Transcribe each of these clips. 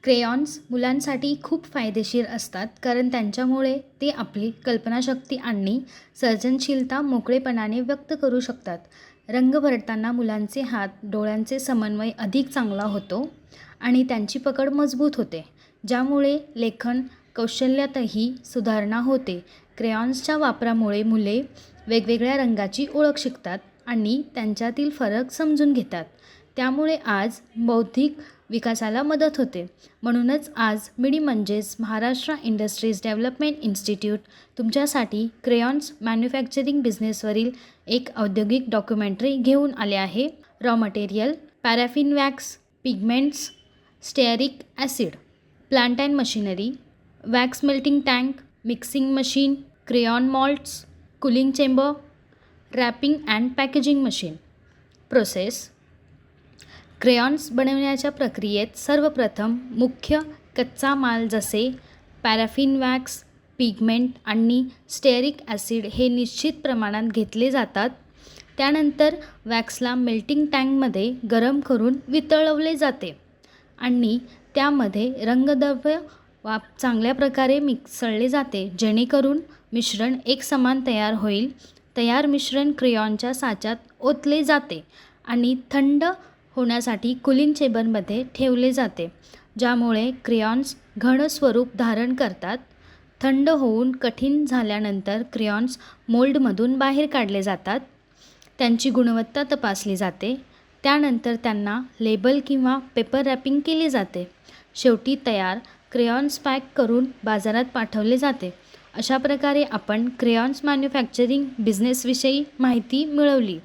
Crayons मुलांसाठी खूप फायदेशीर असतात, कारण त्यांच्यामुळे ते आपली कल्पनाशक्ती आणि सर्जनशीलता मोकळेपणाने व्यक्त करू शकतात. रंग भरताना मुलांचे हात डोळ्यांचे समन्वय अधिक चांगला होतो आणि त्यांची पकड मजबूत होते, ज्यामुळे लेखन कौशल्यातही सुधारणा होते. क्रेयॉन्सच्या वापरामुळे मुले वेगवेगळ्या रंगाची ओळख शिकतात आणि त्यांच्यातील फरक समजून घेतात. त्यामुळे आज बौद्धिक विकासाला मदत होते. म्हणूनच आज मिडी म्हणजेच महाराष्ट्र इंडस्ट्रीज डेव्हलपमेंट इन्स्टिट्यूट तुमच्यासाठी क्रेयॉन्स मॅन्युफॅक्चरिंग बिझनेसवरील एक औद्योगिक डॉक्युमेंटरी घेऊन आले आहे. Raw material: paraffin wax, pigments, stearic acid, plant and machinery, wax melting tank, mixing machine, crayon moulds, cooling chamber, wrapping and packaging machine. Process: crayons बनवण्याच्या प्रक्रियेत सर्वप्रथम मुख्य कच्चा माल जसे पॅराफिन वॅक्स, पिगमेंट आणि स्टेअरिक ॲसिड हे निश्चित प्रमाणात घेतले जातात. त्यानंतर वॅक्सला मेल्टिंग टँकमध्ये गरम करून वितळवले जाते आणि त्यामध्ये रंगद्रव्य चांगल्या प्रकारे मिसळले जाते, जेणेकरून मिश्रण एकसमान तयार होईल. तयार मिश्रण क्रेयॉनच्या साच्यात ओतले जाते आणि थंड होण्यासाठी कूलिंग चेंबरमध्ये ठेवले जाते, ज्यामुळे क्रेयॉन्स घन स्वरूप धारण करतात. थंड होऊन कठीण झाल्यानंतर क्रेयॉन्स मोल्डमधून बाहेर काढले जातात. त्यांची गुणवत्ता तपासली जाते. त्यानंतर त्यांना लेबल किंवा पेपर रॅपिंग केले जाते. शेवटी तयार क्रेयॉन्स पॅक करून बाजारात पाठवले जाते. अशा प्रकारे आपण क्रेयॉन्स मॅन्युफॅक्चरिंग बिझनेसविषयी माहिती मिळवली.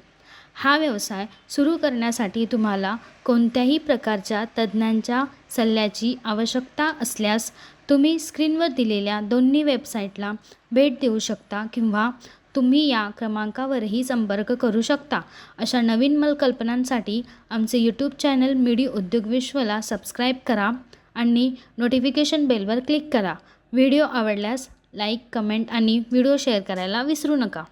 हा व्यवसाय सुरू करण्यासाठी तुम्हाला कोणत्याही प्रकारच्या तज्ज्ञांच्या सल्ल्याची आवश्यकता असल्यास तुम्ही स्क्रीनवर दिलेल्या दोन्ही वेबसाईटला भेट देऊ शकता किंवा तुम्ही या क्रमांकावरही संपर्क करू शकता. अशा नवीन कल्पनांसाठी आमचे यूट्यूब चॅनल मिडी उद्योग विश्वला सबस्क्राईब करा आणि नोटिफिकेशन बेलवर क्लिक करा. व्हिडिओ आवडल्यास लाईक, कमेंट आणि व्हिडिओ शेअर करायला विसरू नका.